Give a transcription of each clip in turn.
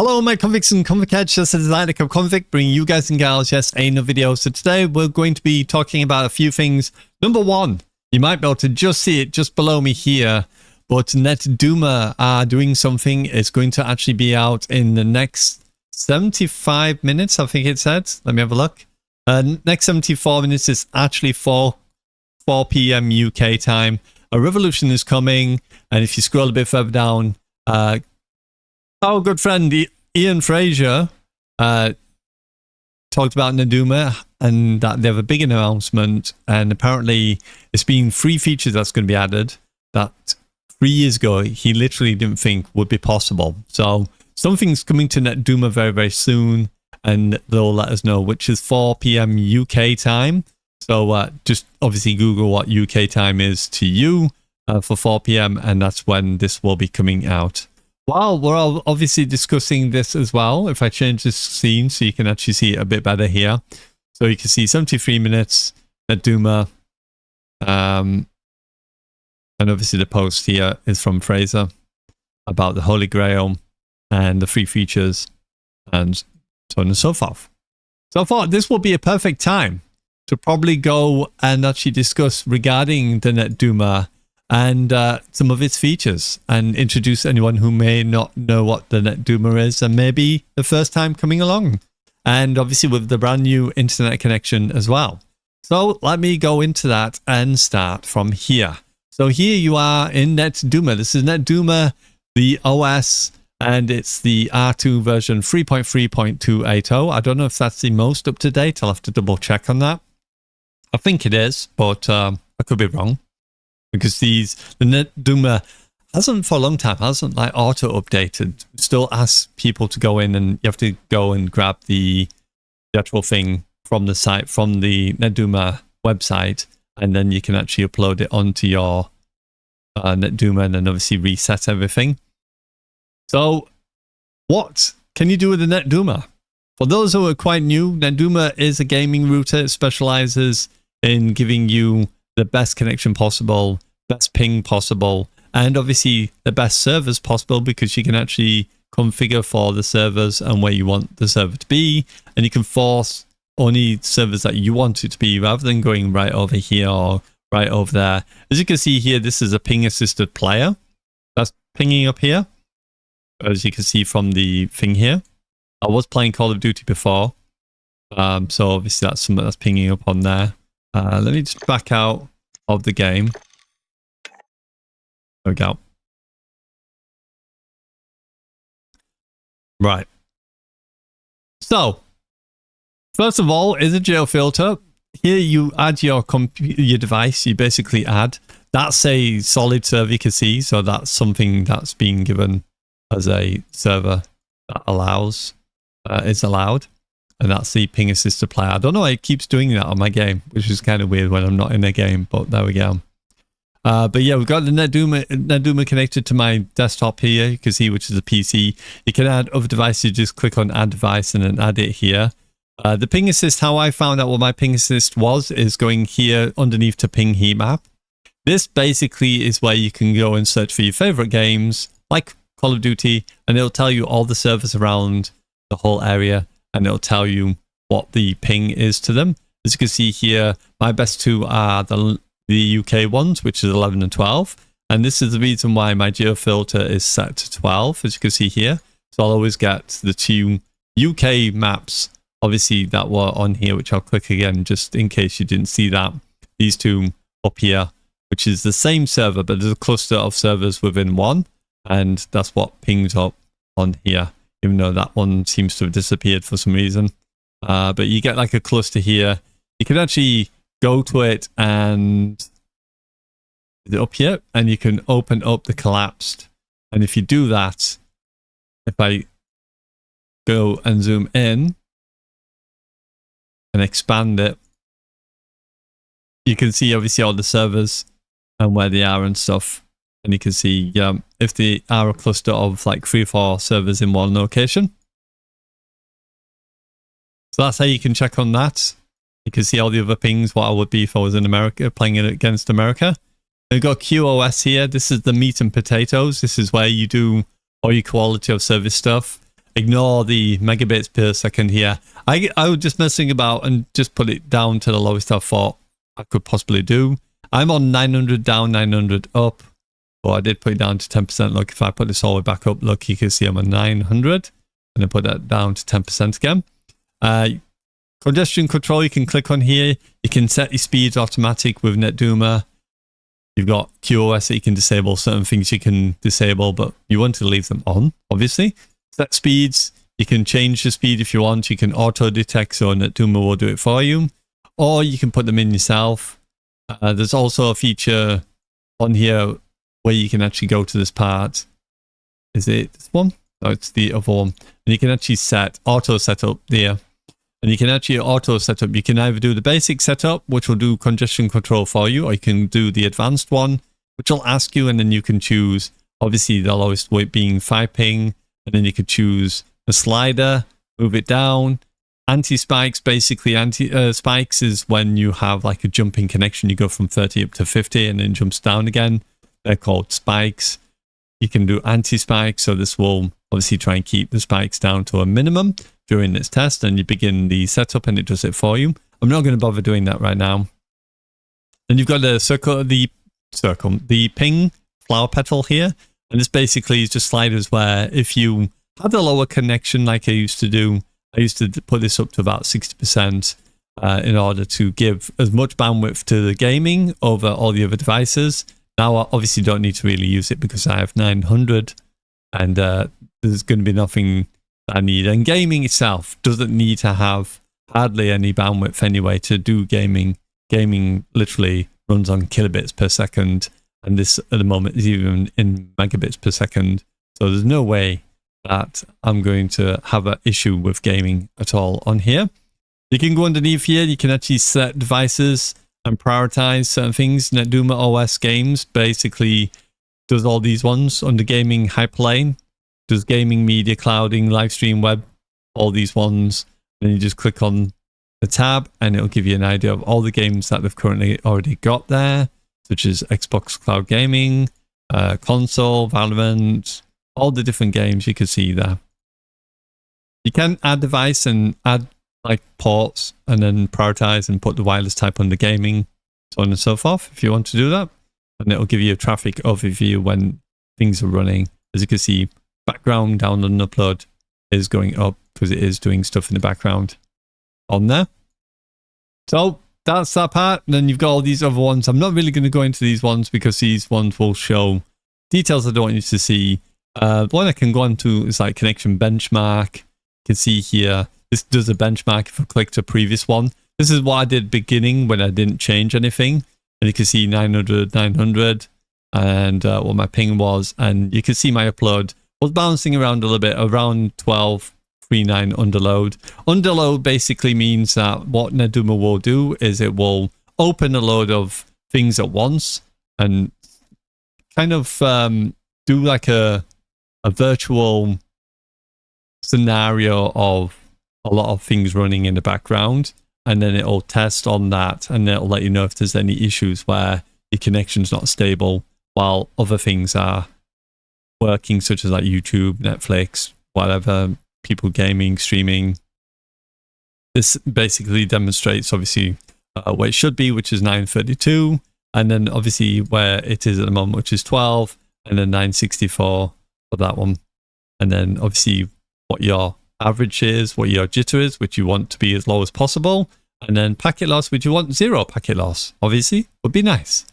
Hello my convicts and convict heads, just as I like Convict, bringing you guys and gals, yes, another video. So today we're going to be talking about a few things. Number one, you might be able to just see it just below me here, but Netduma are doing something. It's going to actually be out in the next 75 minutes, I think it said. Let me have a look. Next 74 minutes is actually 4 p.m. UK time. A revolution is coming, and if you scroll a bit further down, our good friend Ian Fraser talked about Netduma and that they have a big announcement, and apparently it's been 3 features that's going to be added that 3 years ago he literally didn't think would be possible. So something's coming to Netduma very, very soon, and they'll let us know, which is 4 p.m. UK time. So just obviously Google what UK time is to you for 4 p.m. and that's when this will be coming out. Well, we're all obviously discussing this as well. If I change this scene so you can actually see it a bit better here. So you can see 73 minutes, Netduma. And obviously the post here is from Fraser about the Holy Grail and the 3 features and so on and so forth. So I thought this will be a perfect time to probably go and actually discuss regarding the Netduma and some of its features, and introduce anyone who may not know what the Netduma is and maybe the first time coming along, and obviously with the brand new internet connection as well. So let me go into that and start from here. So here you are in Netduma. This is Netduma, the OS, and it's the R2 version 3.3.280. I don't know if that's the most up to date. I'll have to double check on that. I think it is, but I could be wrong. Because the Netduma hasn't for a long time, hasn't like auto updated. Still asks people to go in and you have to go and grab the actual thing from the site, from the Netduma website, and then you can actually upload it onto your Netduma and then obviously reset everything. So what can you do with the Netduma? For those who are quite new, Netduma is a gaming router. It specializes in giving you the best connection possible, best ping possible, and obviously the best servers possible, because you can actually configure for the servers and where you want the server to be, and you can force only servers that you want it to be rather than going right over here or right over there. As you can see here, this is a ping assisted player that's pinging up here, as you can see from the thing here. I was playing Call of Duty before, so obviously that's something that's pinging up on there. Let me just back out of the game. There we go. Right. So, first of all, is a geo filter. Here you add your device. You basically add. That's a solid server you can see. So that's something that's being given as a server that allows, is allowed. And that's the ping assisted player. I don't know why it keeps doing that on my game, which is kind of weird when I'm not in a game, but there we go. But yeah, we've got the Netduma connected to my desktop here. You can see, which is a PC. You can add other devices. Just click on add device and then add it here. The ping assist, how I found out what my ping assist was, is going here underneath to ping heat map. This basically is where you can go and search for your favorite games, like Call of Duty, and it'll tell you all the servers around the whole area, and it'll tell you what the ping is to them. As you can see here, my best 2 are the UK ones, which is 11 and 12. And this is the reason why my geo filter is set to 12, as you can see here. So I'll always get the 2 UK maps, obviously, that were on here, which I'll click again, just in case you didn't see that. These 2 up here, which is the same server, but there's a cluster of servers within one. And that's what pings up on here, even though that one seems to have disappeared for some reason. But you get like a cluster here. You can actually go to it and is it up here, and you can open up the collapsed. And if you do that, if I go and zoom in and expand it, you can see obviously all the servers and where they are and stuff. And you can see if they are a cluster of like 3 or 4 servers in one location. So that's how you can check on that. You can see all the other pings, what I would be if I was in America, playing it against America. We've got QoS here. This is the meat and potatoes. This is where you do all your quality of service stuff. ignore the megabits per second here. I was just messing about and just put it down to the lowest I thought I could possibly do. I'm on 900 down, 900 up. But I did put it down to 10%. Look, if I put this all the way back up, look, you can see I'm on 900. And then put that down to 10% again. Congestion control, you can click on here. You can set your speeds automatic with Netduma. You've got QoS that you can disable. Certain things you can disable, but you want to leave them on, obviously. Set speeds. You can change the speed if you want. You can auto detect, so Netduma will do it for you. Or you can put them in yourself. There's also a feature on here where you can actually go to this part. Is it this one? No, it's the other one. And you can actually set auto setup there. And you can actually auto setup. You can either do the basic setup, which will do congestion control for you, or you can do the advanced one, which will ask you, and then you can choose, obviously the lowest weight being 5 ping, and then you could choose a slider, move it down. Anti-spikes, basically spikes is when you have like a jumping connection. You go from 30 up to 50 and then jumps down again. They're called spikes. You can do anti-spikes, so this will obviously try and keep the spikes down to a minimum during this test, and you begin the setup and it does it for you. I'm not going to bother doing that right now. And you've got the ping flower petal here, and this basically is just sliders where if you have a lower connection like I used to do, I used to put this up to about 60% in order to give as much bandwidth to the gaming over all the other devices. Now I obviously don't need to really use it because I have 900 and there's going to be nothing that I need. And gaming itself doesn't need to have hardly any bandwidth anyway to do gaming. Gaming literally runs on kilobits per second, and this at the moment is even in megabits per second. So there's no way that I'm going to have an issue with gaming at all on here. You can go underneath here, you can actually set devices and prioritize certain things. Netduma OS games basically does all these ones under gaming hyperlane, does gaming, media, clouding, live stream, web, all these ones. Then you just click on the tab and it'll give you an idea of all the games that they've currently already got there, such as Xbox Cloud Gaming, console, Valorant, all the different games you can see there. You can add device and add like ports and then prioritize and put the wireless type under gaming, so on and so forth if you want to do that. And it'll give you a traffic overview when things are running. As you can see, background download and upload is going up because it is doing stuff in the background on there. So that's that part. And then you've got all these other ones. I'm not really going to go into these ones because these ones will show details I don't want you to see. One I can go into is like connection benchmark. You can see here, this does a benchmark if I click the previous one. This is what I did beginning when I didn't change anything. And you can see 900, 900 and what my ping was. And you can see my upload was bouncing around a little bit, around 12.39 underload. Underload basically means that what Netduma will do is it will open a load of things at once and kind of do like a virtual scenario of a lot of things running in the background, and then it'll test on that and it'll let you know if there's any issues where your connection's not stable while other things are working, such as like YouTube, Netflix, whatever, people gaming, streaming. This basically demonstrates obviously where it should be, which is 932, and then obviously where it is at the moment, which is 12, and then 964 for that one. And then obviously what your average is, what your jitter is, which you want to be as low as possible, and then packet loss, which you want 0 packet loss, obviously, would be nice.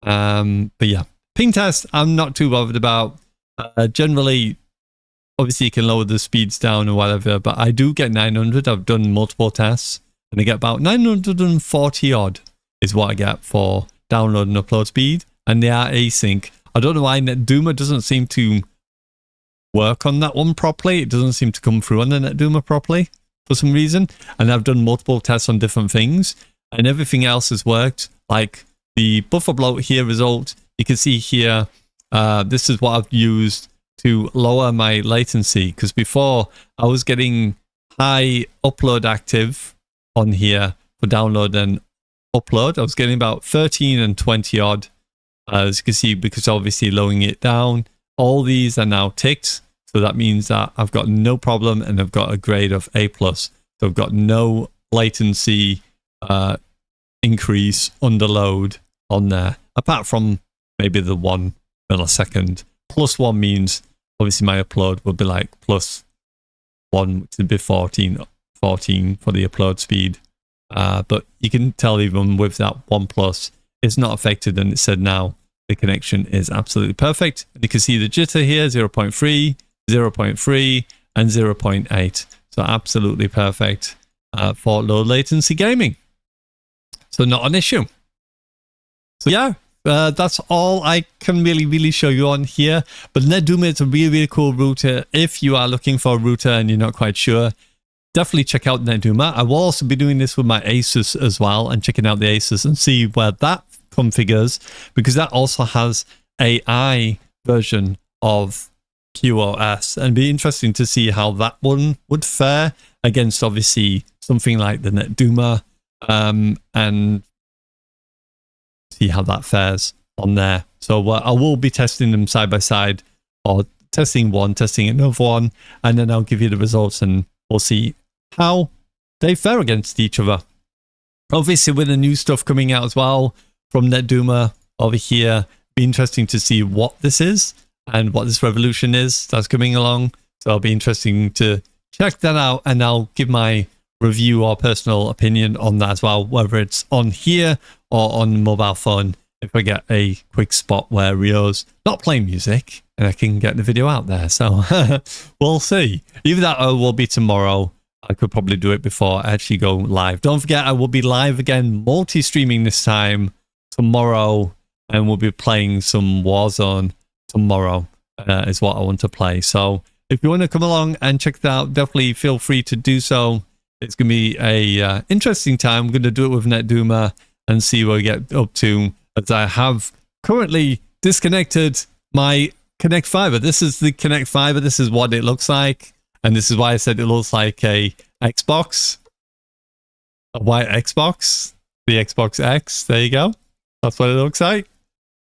But yeah, ping test, I'm not too bothered about. Generally, obviously you can lower the speeds down or whatever, but I do get 900. I've done multiple tests, and I get about 940 odd is what I get for download and upload speed, and they are async. I don't know why Netduma doesn't seem to work on that one properly. It doesn't seem to come through on the Netduma properly for some reason. And I've done multiple tests on different things, and everything else has worked. Like the buffer bloat here result, you can see here, this is what I've used to lower my latency, because before I was getting high upload active on here for download and upload. I was getting about 13 and 20 odd, as you can see, because obviously lowering it down. All these are now ticked, So that means that I've got no problem and I've got a grade of A+. So I've got no latency increase under load on there, apart from maybe the 1 millisecond. +1 means obviously my upload would be like +1, which would be 14 for the upload speed. But you can tell even with that 1+, it's not affected, and it said now the connection is absolutely perfect. And you can see the jitter here, 0.3, 0.3, and 0.8. So absolutely perfect for low latency gaming. So not an issue. So yeah, that's all I can really show you on here. But Netduma is a really cool router. If you are looking for a router and you're not quite sure, definitely check out Netduma. I will also be doing this with my Asus as well, and checking out the Asus and see where that configures, because that also has AI version of QoS, and it'd be interesting to see how that one would fare against obviously something like the Netduma, and see how that fares on there. So I will be testing them side by side, or testing one, testing another one, and then I'll give you the results and we'll see how they fare against each other. Obviously with the new stuff coming out as well from Netduma over here, be interesting to see what this is and what this revolution is that's coming along. So it'll be interesting to check that out, and I'll give my review or personal opinion on that as well, whether it's on here or on mobile phone, if I get a quick spot where Rio's not playing music and I can get the video out there. So we'll see. Either that or it will be tomorrow. I could probably do it before I actually go live. Don't forget, I will be live again, multi-streaming this time tomorrow, and we'll be playing some Warzone tomorrow is what I want to play. So if you want to come along and check that out, definitely feel free to do so. It's going to be a interesting time. I'm going to do it with Netduma and see what we get up to, as I have currently disconnected my Connectfiber. This is the Connectfiber. This is what it looks like. And this is why I said it looks like a Xbox, a white Xbox, the Xbox X. There you go. That's what it looks like.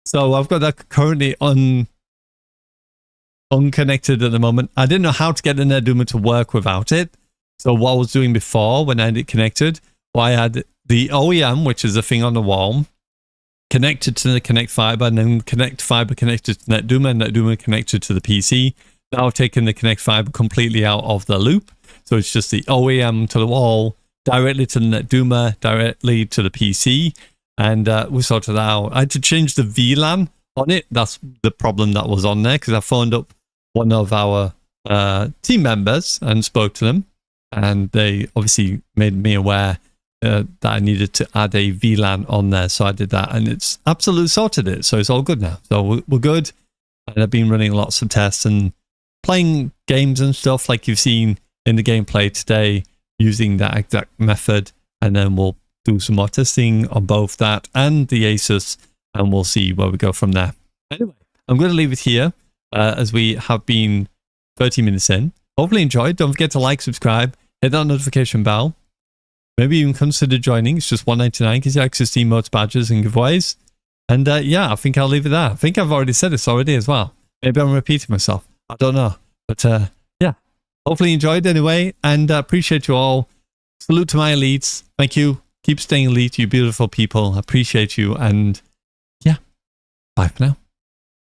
So I've got that currently unconnected at the moment. I didn't know how to get the Netduma to work without it. So what I was doing before when I had it connected, well, I had the OEM, which is a thing on the wall, connected to the Connectfiber, and then Connectfiber connected to Netduma, and Netduma connected to the PC. Now I've taken the Connectfiber completely out of the loop. So it's just the OEM to the wall, directly to the Netduma, directly to the PC. And we sorted that out. I had to change the VLAN on it. That's the problem that was on there, because I phoned up one of our team members and spoke to them. And they obviously made me aware that I needed to add a VLAN on there. So I did that, and it's absolutely sorted it. So it's all good now. So we're good. And I've been running lots of tests and playing games and stuff like you've seen in the gameplay today, using that exact method. And then we'll do some more testing on both that and the Asus, and we'll see where we go from there. Anyway, I'm going to leave it here as we have been 30 minutes in. Hopefully enjoyed. Don't forget to like, subscribe, hit that notification bell. Maybe even consider joining. It's just $1.99, gives you access to emotes, badges, and giveaways. And yeah, I think I'll leave it there. I think I've already said this already as well. Maybe I'm repeating myself. I don't know. But yeah, hopefully enjoyed anyway, and appreciate you all. Salute to my elites. Thank you. Keep staying elite, you beautiful people. Appreciate you. And yeah, bye for now.